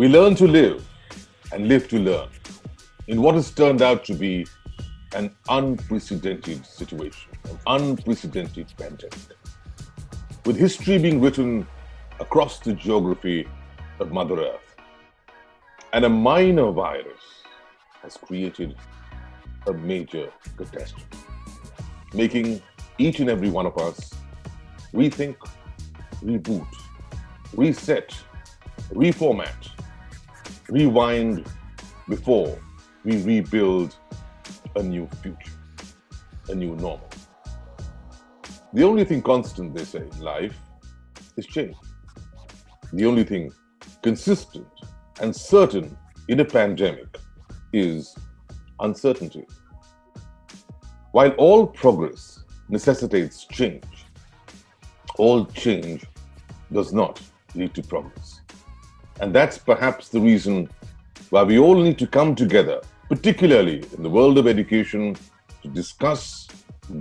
We learn to live and live to learn in what has turned out to be an unprecedented situation, an unprecedented pandemic. With history being written across the geography of Mother Earth, and a minor virus has created a major catastrophe, making each and every one of us rethink, reboot, reset, reformat, rewind before we rebuild a new future, a new normal. The only thing constant, they say, in life is change. The only thing consistent and certain in a pandemic is uncertainty. While all progress necessitates change, all change does not lead to progress. And that's perhaps the reason why we all need to come together, particularly in the world of education, to discuss,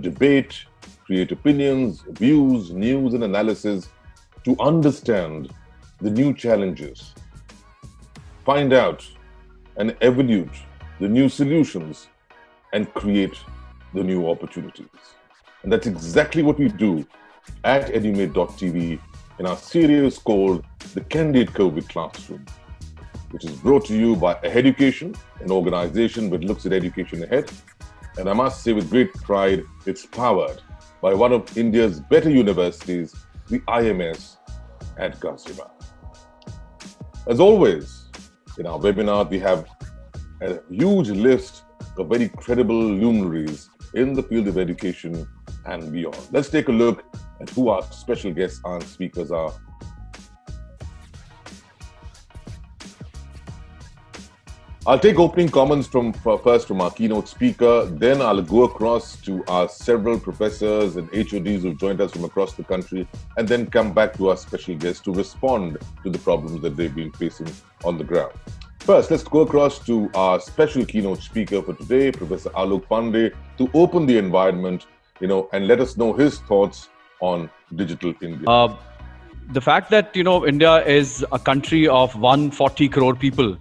debate, create opinions, views, news, and analysis to understand the new challenges, find out and evaluate the new solutions, and create the new opportunities. And that's exactly what we do at edumate.tv in our series called The Candid COVID Classroom, which is brought to you by Education, an organization that looks at education ahead. And I must say with great pride, it's powered by one of India's better universities, the IMS at Ghaziabad. As always, in our webinar, we have a huge list of very credible luminaries in the field of education and beyond. Let's take a look at who our special guests and speakers are. I'll take opening comments first from our keynote speaker, then I'll go across to our several professors and HODs who've joined us from across the country, and then come back to our special guests to respond to the problems that they've been facing on the ground. First, let's go across to our special keynote speaker for today, Professor Alok Pandey, to open the environment, and let us know his thoughts on digital India. The fact that, India is a country of 140 crore people.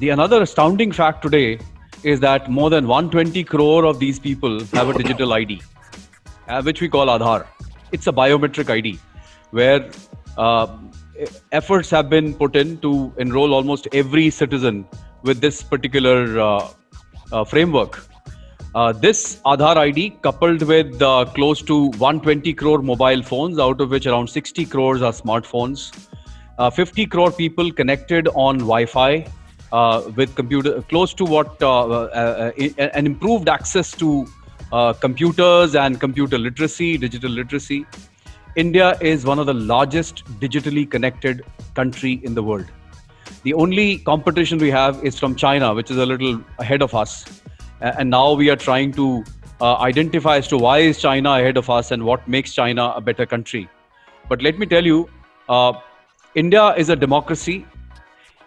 The another astounding fact today is that more than 120 crore of these people have a digital ID, which we call Aadhaar. It's a biometric ID where efforts have been put in to enroll almost every citizen with this particular framework. This Aadhaar ID coupled with close to 120 crore mobile phones, out of which around 60 crores are smartphones, 50 crore people connected on Wi-Fi, with computer, close to an improved access to computers and computer literacy, digital literacy. India is one of the largest digitally connected country in the world. The only competition we have is from China, which is a little ahead of us. And now we are trying to identify as to why is China ahead of us and what makes China a better country. But let me tell you, India is a democracy.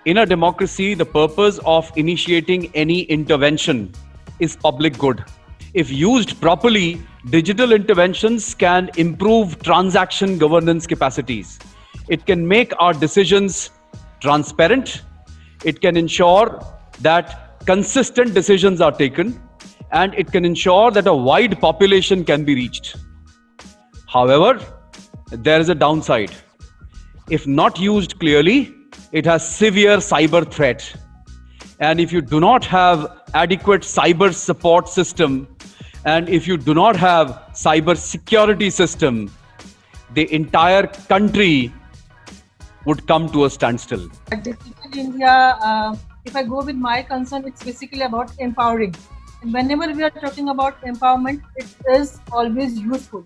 In a democracy, the purpose of initiating any intervention is public good. If used properly, digital interventions can improve transaction governance capacities. It can make our decisions transparent. It can ensure that consistent decisions are taken, and it can ensure that a wide population can be reached. However, there is a downside. If not used clearly, it has severe cyber threat. And if you do not have adequate cyber support system, and if you do not have cyber security system, the entire country would come to a standstill. Digital India, if I go with my concern, it's basically about empowering. And whenever we are talking about empowerment, it is always useful.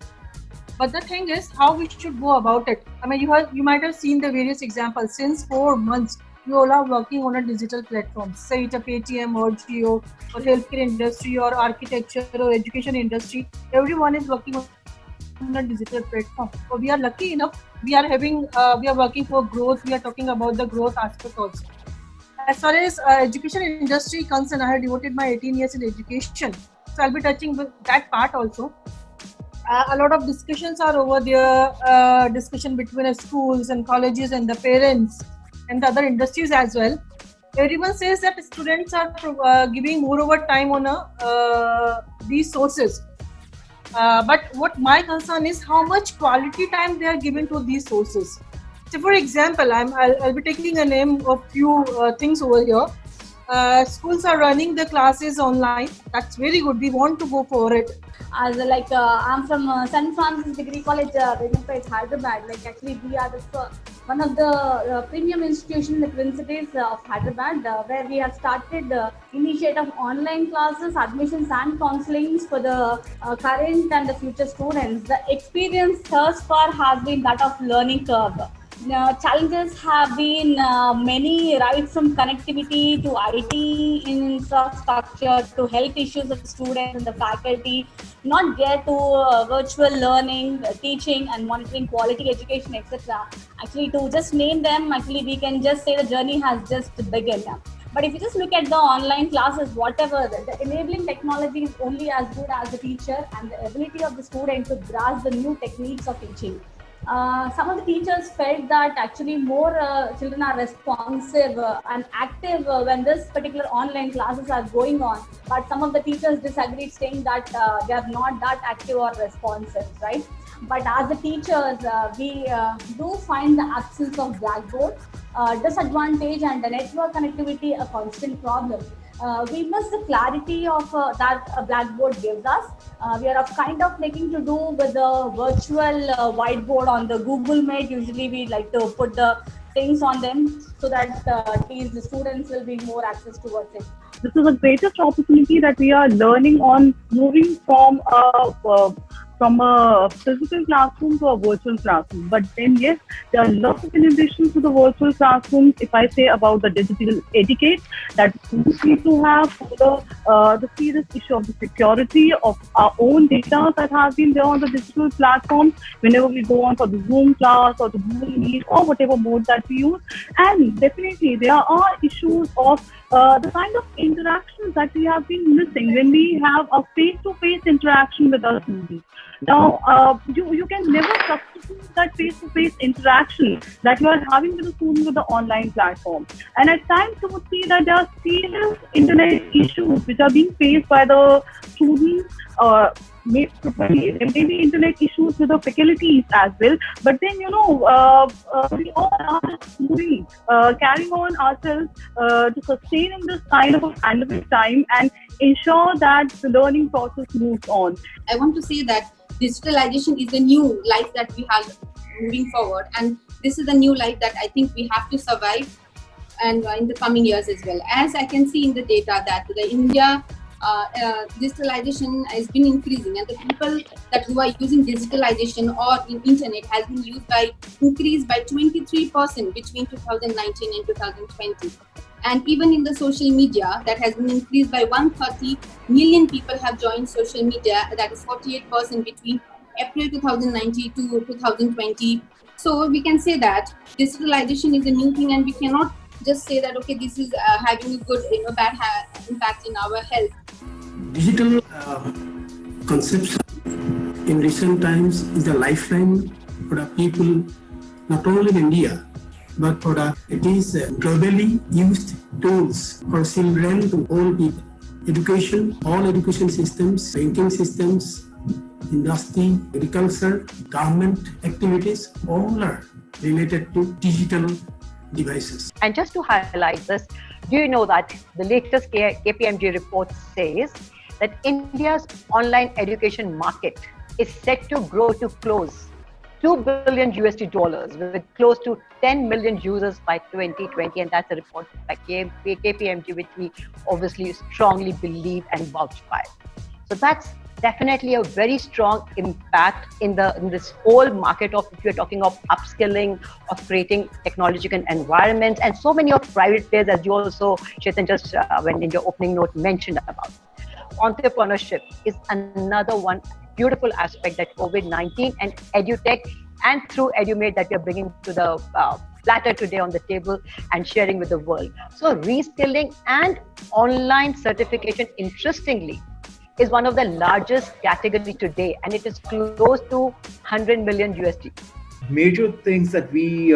But the thing is how we should go about it. I mean, you might have seen the various examples. Since 4 months, you all are working on a digital platform, say it a Paytm or Jio or healthcare industry or architecture or education industry. Everyone is working on a digital platform. So we are lucky enough. We are working for growth. We are talking about the growth aspect also. As far as education industry concerned, I have devoted my 18 years in education. So I'll be touching with that part also. A lot of discussions are over there, discussion between schools and colleges and the parents. and the other industries as well, everyone says that students are giving more over time on these sources. But what my concern is how much quality time they are giving to these sources. So, for example, I'll be taking a name of few things over here. Schools are running the classes online. That's very good. We want to go for it. As I'm from St. Francis Degree College, Hyderabad. Like actually, we are one of the premium institutions in the Twin Cities of Hyderabad, where we have started initiative online classes, admissions, and counselings for the current and the future students. The experience thus far has been that of learning curve. Challenges have been many, right from connectivity to IT infrastructure to health issues of students and the faculty, not get to virtual learning, teaching and monitoring quality education, etc. Actually, to just name them, actually we can just say the journey has just begun. But if you just look at the online classes, whatever, the enabling technology is only as good as the teacher and the ability of the student to grasp the new techniques of teaching. Some of the teachers felt that actually more children are responsive and active when this particular online classes are going on. But some of the teachers disagreed, saying that they are not that active or responsive, right? But as the teachers, we do find the absence of blackboard, disadvantage, and the network connectivity a constant problem. We miss the clarity of that blackboard gives us. We are kind of making to do with the virtual whiteboard on the Google Meet. Usually we like to put the things on them so that the students will be more access towards it. This is the greatest opportunity that we are learning on, moving from a physical classroom to a virtual classroom. But then yes, there are lots of innovations to the virtual classrooms. If I say about the digital etiquette that we need to have the serious issue of the security of our own data that has been there on the digital platforms whenever we go on for the Zoom class or the Google Meet or whatever mode that we use. And definitely there are issues of the kind of interactions that we have been missing when we have a face-to-face interaction with our students. Now, you can never substitute that face-to-face interaction that you are having with a student with the online platform. And at times you would see that there are serious internet issues which are being faced by the students. There may be internet issues with the faculties as well, but then we all are moving, carrying on ourselves to sustain in this kind of a pandemic time and ensure that the learning process moves on. I want to say that digitalization is the new life that we have moving forward, and this is the new life that I think we have to survive and in the coming years as well. As I can see in the data that the India digitalization has been increasing, and the people that who are using digitalization or in internet has been increased by 23% between 2019 and 2020. And even in the social media, that has been increased by 130 million people have joined social media. That is 48% between April 2019 to 2020. So we can say that digitalization is a new thing, and we cannot just say that okay, this is having a good, bad impact in our health. Digital conception in recent times is a lifeline for the people, not only in India, but for it is globally used tools for children to all people. Education, all education systems, banking systems, industry, agriculture, government activities, all are related to digital devices. And just to highlight this, do you know that the latest KPMG report says that India's online education market is set to grow to close $2 billion with close to 10 million users by 2020, and that's a report by KPMG, which we obviously strongly believe and vouch by. So that's definitely a very strong impact in this whole market of, if you're talking of upskilling, of creating technological environments, and so many of private players, as you also, Chetan, just when in your opening note mentioned about. Entrepreneurship is another one beautiful aspect that COVID-19 and EduTech and through EduMate that we are bringing to the platter today on the table and sharing with the world. So reskilling and online certification, interestingly, is one of the largest category today, and it is close to 100 million USD. Major things that we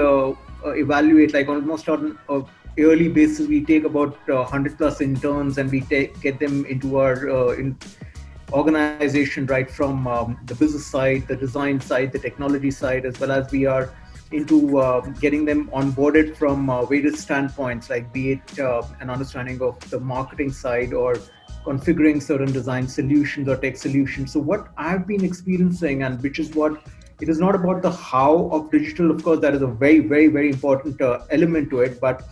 evaluate, like almost on a yearly basis, we take about 100 plus interns and we get them into our organization, right from the business side, the design side, the technology side, as well as we are into getting them onboarded from various standpoints, like be it an understanding of the marketing side or configuring certain design solutions or tech solutions. So what I've been experiencing, and which is what it is not about the how of digital, of course, that is a very, very, very important element to it, but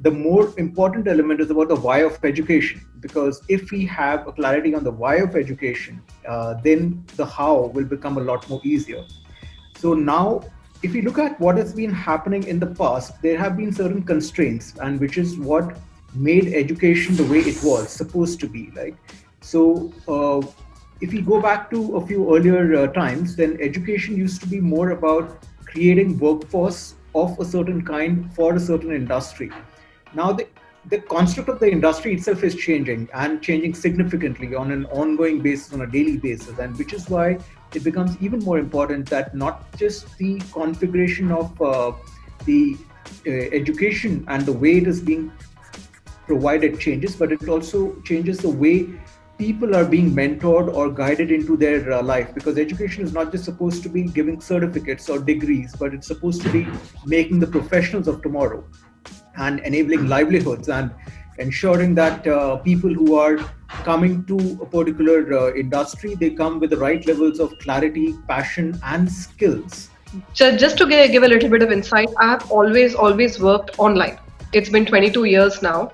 the more important element is about the why of education. Because if we have a clarity on the why of education, then the how will become a lot more easier. So now, if you look at what has been happening in the past, there have been certain constraints, and which is what made education the way it was supposed to be. Like, so if we go back to a few earlier times, then education used to be more about creating workforce of a certain kind for a certain industry. Now the construct of the industry itself is changing, and changing significantly on an ongoing basis, on a daily basis, and which is why it becomes even more important that not just the configuration of the education and the way it is being provided changes, but it also changes the way people are being mentored or guided into their life. Because education is not just supposed to be giving certificates or degrees, but it's supposed to be making the professionals of tomorrow and enabling livelihoods and ensuring that people who are coming to a particular industry, they come with the right levels of clarity, passion, and skills. Just to give a little bit of insight, I have always worked online. It's been 22 years now.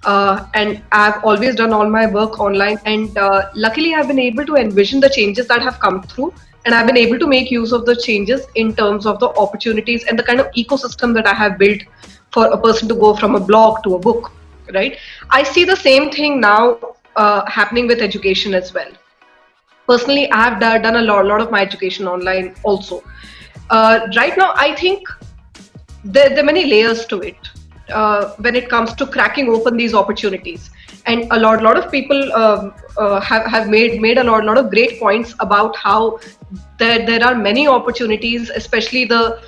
And I've always done all my work online. And luckily, I've been able to envision the changes that have come through. And I've been able to make use of the changes in terms of the opportunities and the kind of ecosystem that I have built for a person to go from a blog to a book, right? I see the same thing now happening with education as well. Personally, I have done a lot of my education online also. Right now, I think there are many layers to it when it comes to cracking open these opportunities. And a lot of people have made a lot of great points about how there are many opportunities, especially the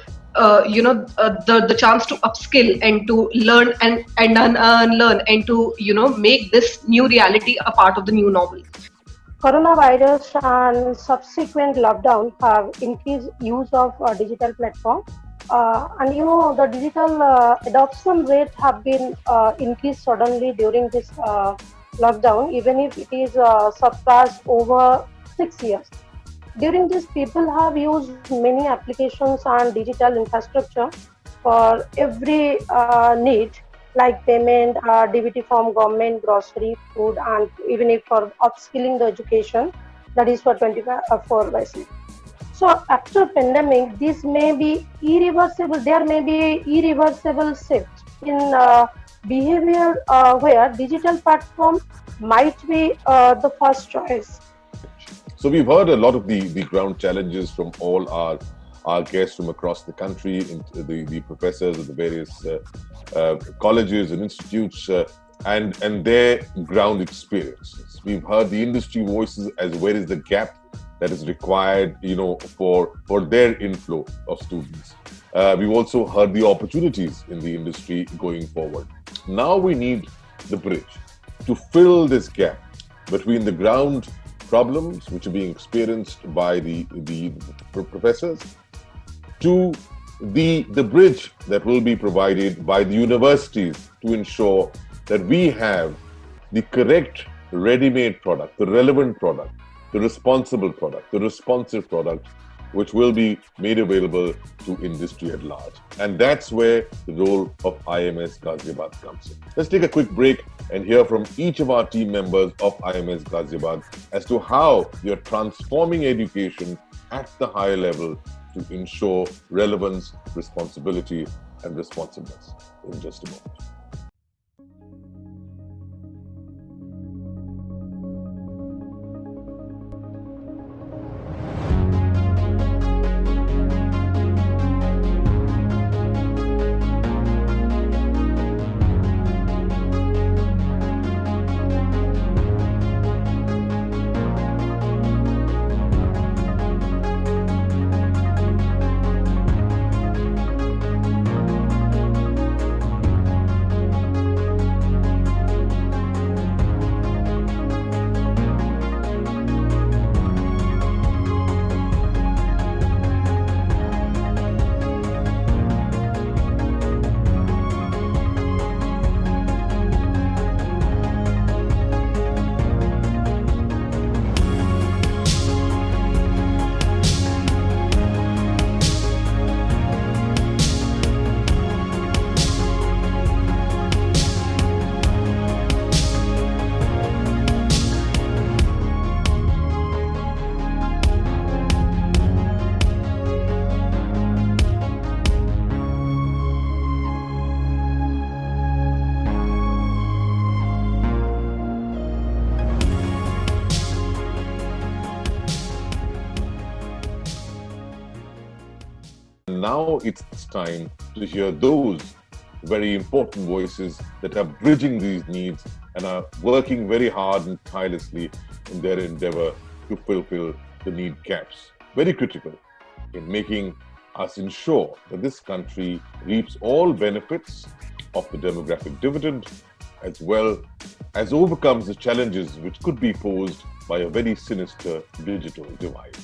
chance to upskill and to learn and unlearn and to make this new reality a part of the new normal. Coronavirus and subsequent lockdown have increased use of digital platform, and the digital adoption rate have been increased suddenly during this lockdown, even if it is surpassed over 6 years. During this, people have used many applications and digital infrastructure for every need, like payment, DBT from government, grocery, food, and even if for upskilling the education, that is for 24/7. So after pandemic, this may be irreversible. There may be irreversible shift in behavior where digital platform might be the first choice. So we've heard a lot of the ground challenges from all our guests from across the country, the professors of the various colleges and institutes, and their ground experiences. We've heard the industry voices as where is the gap that is required, for their inflow of students. We've also heard the opportunities in the industry going forward. Now we need the bridge to fill this gap between the ground problems which are being experienced by the professors to the bridge that will be provided by the universities to ensure that we have the correct ready-made product, the relevant product, the responsible product, the responsive product, which will be made available to industry at large. And that's where the role of IMS Ghaziabad comes in. Let's take a quick break and hear from each of our team members of IMS Ghaziabad as to how you're transforming education at the higher level to ensure relevance, responsibility, and responsiveness in just a moment. And now it's time to hear those very important voices that are bridging these needs and are working very hard and tirelessly in their endeavor to fulfill the need gaps. Very critical in making us ensure that this country reaps all benefits of the demographic dividend, as well as overcomes the challenges which could be posed by a very sinister digital divide.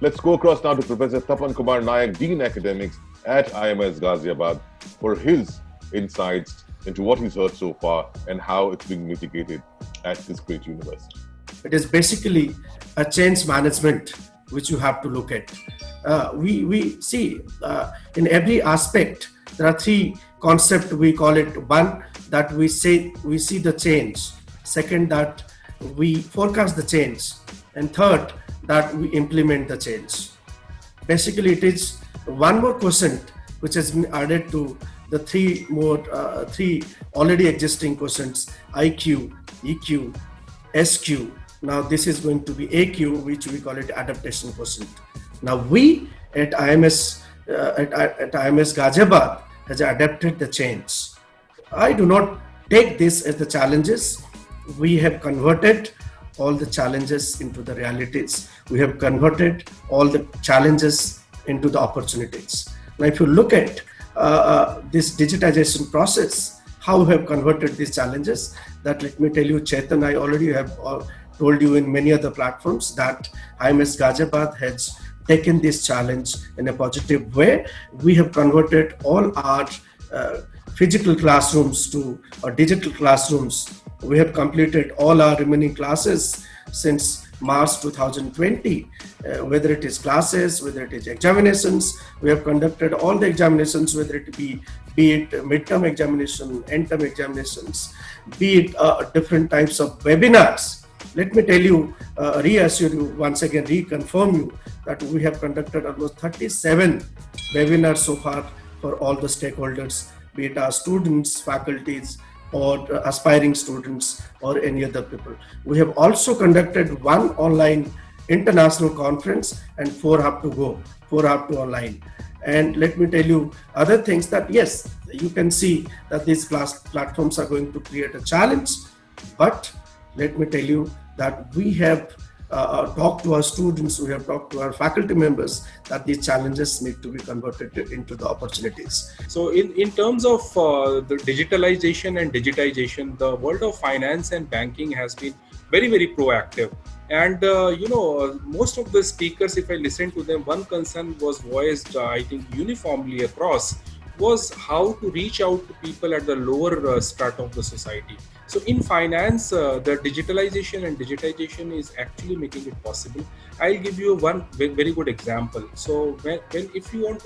Let's go across now to Professor Tapan Kumar Nayak, Dean Academics at IMS Ghaziabad, for his insights into what he's heard so far and how it's being mitigated at this great university. It is basically a change management which you have to look at. We see in every aspect there are three concepts. We call it: one, that we see the change; second, that we forecast the change; and third, that we implement the change. Basically, it is one more quotient which has been added to the three already existing quotients: IQ, EQ, SQ. Now this is going to be AQ, which we call it adaptation quotient. Now we at IMS Ghaziabad has adapted the change. I do not take this as the challenges. We have converted all the challenges into the realities. We have converted all the challenges into the opportunities. Now if you look at this digitization process, how we have converted these challenges, that let me tell you, Chetan, I already have told you in many other platforms that IMS Ghaziabad has taken this challenge in a positive way. We have converted all our physical classrooms to digital classrooms. We have completed all our remaining classes since March 2020, whether it is classes, whether it is examinations. We have conducted all the examinations, whether it be it midterm examination, end-term examinations, be it different types of webinars. Let me tell you, reassure you, once again, reconfirm you that we have conducted almost 37 webinars so far for all the stakeholders, be it our students, faculties, or aspiring students, or any other people. We have also conducted one online international conference and 4 have to go, 4 have to online. And let me tell you other things, that yes, you can see that these class platforms are going to create a challenge, but let me tell you that we have talked to our students, we have talked to our faculty members, that these challenges need to be converted into the opportunities. So in terms of the digitalization and digitization, the world of finance and banking has been very, very proactive. And, most of the speakers, if I listen to them, one concern was voiced, I think, uniformly across, was how to reach out to people at the lower strata of the society. So in finance, the digitalization and digitization is actually making it possible. I'll give you one very good example. So if you want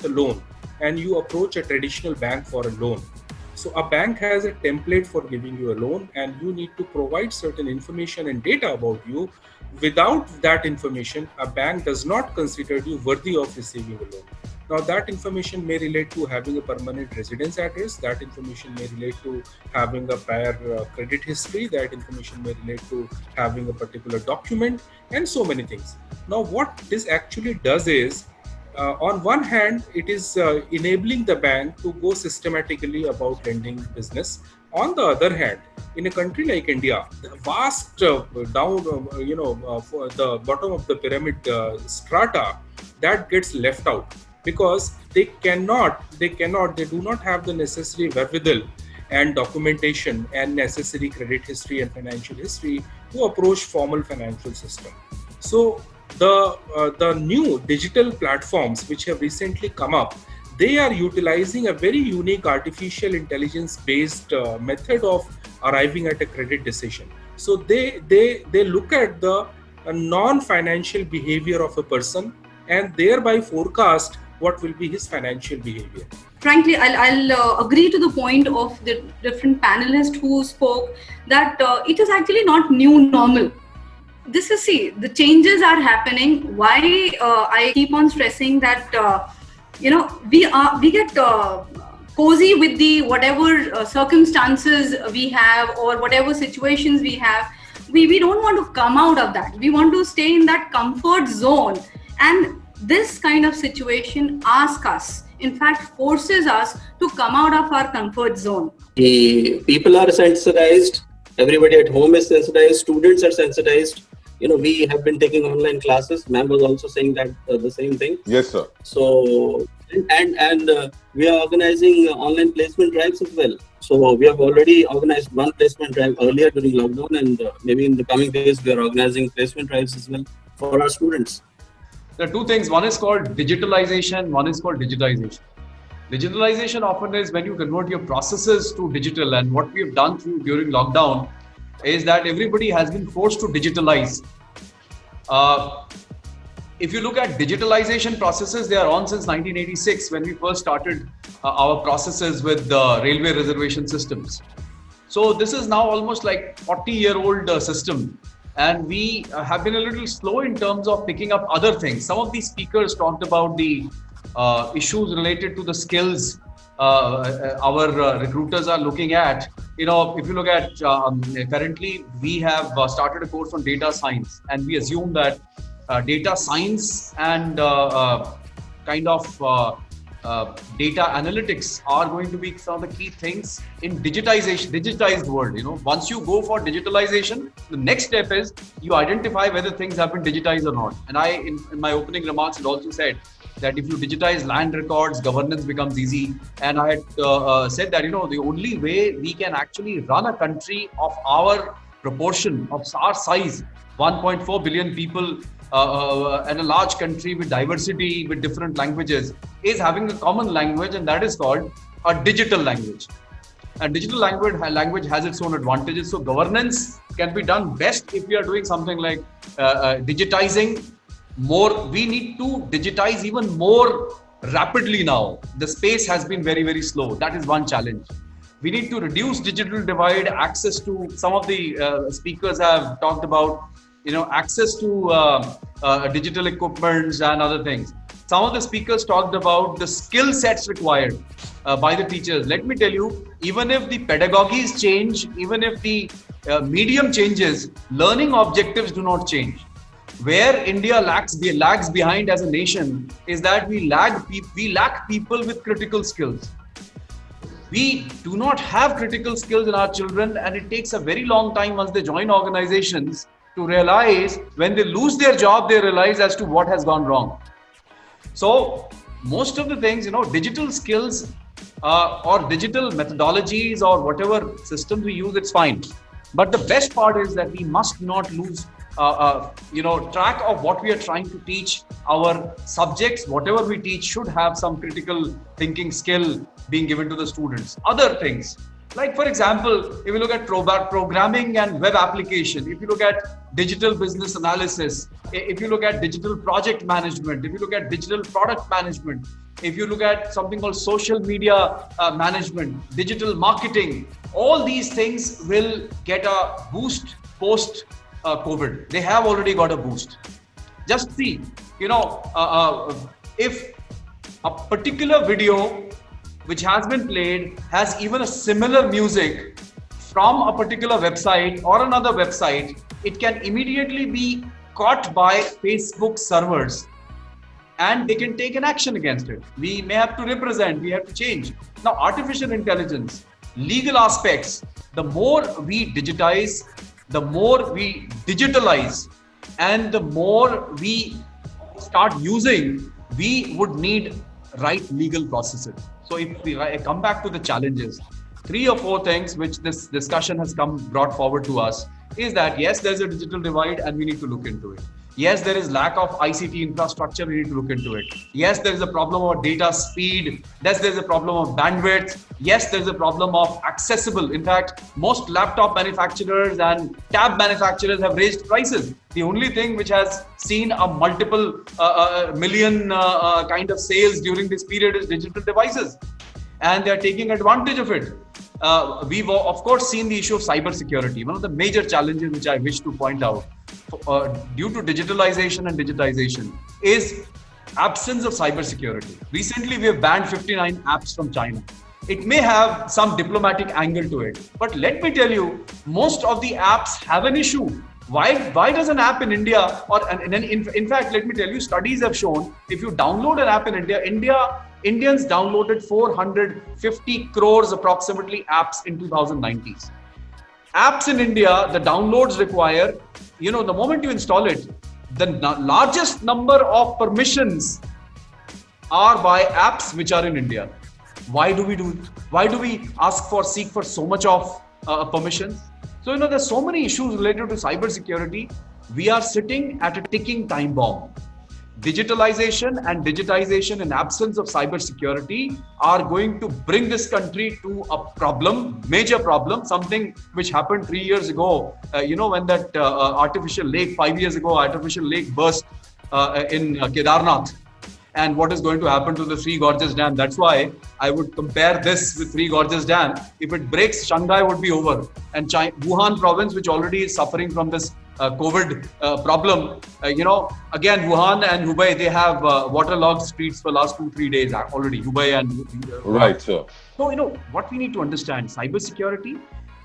a loan and you approach a traditional bank for a loan, so a bank has a template for giving you a loan, and you need to provide certain information and data about you. Without that information, a bank does not consider you worthy of receiving a loan. Now, that information may relate to having a permanent residence address. That information may relate to having a prior credit history. That information may relate to having a particular document, and so many things. Now, what this actually does is, on one hand, it is enabling the bank to go systematically about lending business. On the other hand, in a country like India, the vast for the bottom of the pyramid strata, that gets left out, because they do not have the necessary wherewithal and documentation and necessary credit history and financial history to approach formal financial system. So the new digital platforms which have recently come up, they are utilizing a very unique artificial intelligence based method of arriving at a credit decision. So they look at the non-financial behavior of a person and thereby forecast what will be his financial behavior. Frankly, I'll agree to the point of the different panelists who spoke that it is actually not new normal. This is, the changes are happening. Why I keep on stressing that, we get cozy with the whatever circumstances we have or whatever situations we have. We don't want to come out of that. We want to stay in that comfort zone. And this kind of situation asks us, in fact, forces us to come out of our comfort zone. The people are sensitized, everybody at home is sensitized, students are sensitized. We have been taking online classes. Ma'am was also saying that the same thing. Yes, sir. So, and we are organizing online placement drives as well. So we have already organized one placement drive earlier during lockdown, and maybe in the coming days we are organizing placement drives as well for our students. There are two things. One is called digitalization. One is called digitization. Digitalization often is when you convert your processes to digital, and what we have done during lockdown is that everybody has been forced to digitalize. If you look at digitalization processes, they are on since 1986 when we first started our processes with the railway reservation systems. So this is now almost like 40-year-old system, and we have been a little slow in terms of picking up other things. Some of these speakers talked about the issues related to the skills our recruiters are looking at. If you look at currently, we have started a course on data science, and we assume that data science and data analytics are going to be some of the key things in digitized world. Once you go for digitalization, the next step is you identify whether things have been digitized or not. And I, in my opening remarks, had also said that if you digitize land records, governance becomes easy. And I had said that, the only way we can actually run a country of our proportion, of our size, 1.4 billion people, and a large country with diversity, with different languages, is having a common language, and that is called a digital language. And digital language has its own advantages. So governance can be done best if we are doing something like digitizing more. We need to digitize even more rapidly now. The space has been very, very slow. That is one challenge. We need to reduce digital divide, access to, some of the speakers have talked about, access to digital equipments and other things. Some of the speakers talked about the skill sets required by the teachers. Let me tell you, even if the pedagogies change, even if the medium changes, learning objectives do not change. Where India lags behind as a nation is that we lack people with critical skills. We do not have critical skills in our children, and it takes a very long time once they join organizations to realize, when they lose their job, they realize as to what has gone wrong. So most of the things, digital skills or digital methodologies or whatever systems we use, it's fine. But the best part is that we must not lose track of what we are trying to teach. Our subjects, whatever we teach, should have some critical thinking skill being given to the students. Other things, like for example, if you look at programming and web application, if you look at digital business analysis, if you look at digital project management, if you look at digital product management, if you look at something called social media management, digital marketing, all these things will get a boost post COVID. They have already got a boost. Just see, if a particular video which has been played has even a similar music from a particular website or another website, it can immediately be caught by Facebook servers, and they can take an action against it. We may have to represent, we have to change. Now, artificial intelligence, legal aspects, the more we digitize, the more we digitalize, and the more we start using, we would need right legal processes. So if I come back to the challenges, 3 or 4 things which this discussion has brought forward to us is that, yes, there's a digital divide and we need to look into it. Yes, there is lack of ICT infrastructure, we need to look into it. Yes, there is a problem of data speed. Yes, there is a problem of bandwidth. Yes, there is a problem of accessible. In fact, most laptop manufacturers and tab manufacturers have raised prices. The only thing which has seen a multiple million kind of sales during this period is digital devices. And they're taking advantage of it. We've of course seen the issue of cybersecurity. One of the major challenges which I wish to point out due to digitalization and digitization is absence of cybersecurity. Recently, we have banned 59 apps from China. It may have some diplomatic angle to it, but let me tell you, most of the apps have an issue. Why does an app in India, and in fact, let me tell you, studies have shown if you download an app in Indians downloaded 450 crores approximately apps in 2019. Apps in India, the downloads require, the moment you install it, the largest number of permissions are by apps which are in India. Why do we seek for so much of permissions? So, there's so many issues related to cybersecurity. We are sitting at a ticking time bomb. Digitalization and digitization in absence of cybersecurity are going to bring this country to a major problem, something which happened 3 years ago, when that artificial lake, 5 years ago, artificial lake burst in Kedarnath. And what is going to happen to the Three Gorges Dam. That's why I would compare this with Three Gorges Dam. If it breaks, Shanghai would be over. And Wuhan province, which already is suffering from this COVID problem, again, Wuhan and Hubei, they have waterlogged streets for the last 2-3 days already, Hubei and Right, sir. So, what we need to understand, cybersecurity,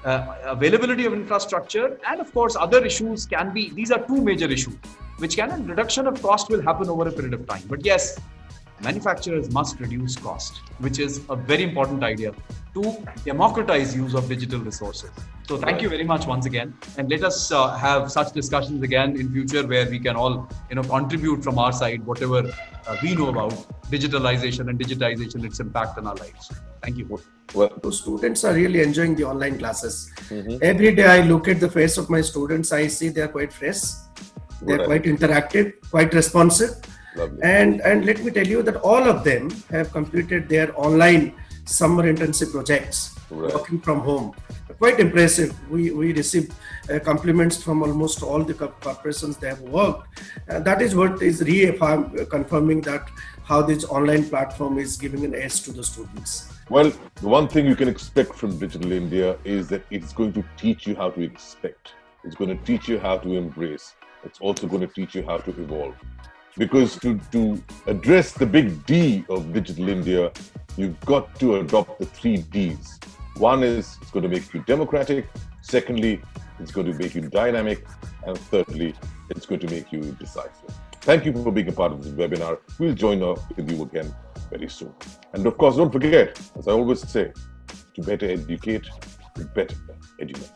availability of infrastructure, and of course, other issues these are two major issues, which reduction of cost will happen over a period of time. But yes, manufacturers must reduce cost, which is a very important idea to democratize use of digital resources. So thank you very much once again, and let us have such discussions again in future where we can all contribute from our side whatever we know about digitalization and digitization, its impact on our lives. Thank you. Well, students are really enjoying the online classes. Every day I look at the face of my students, I see they are quite fresh, they are quite interactive, quite responsive. Lovely. And let me tell you that all of them have completed their online summer intensive projects, working from home. Quite impressive. We receive compliments from almost all the corporations they have worked. That is what is confirming that how this online platform is giving an edge to the students. Well, the one thing you can expect from Digital India is that it's going to teach you how to expect. It's going to teach you how to embrace. It's also going to teach you how to evolve. Because to address the big D of Digital India, you've got to adopt the 3 Ds. One is it's going to make you democratic. Secondly, it's going to make you dynamic. And thirdly, it's going to make you decisive. Thank you for being a part of this webinar. We'll join up with you again very soon. And of course, don't forget, as I always say, to better educate, to better educate.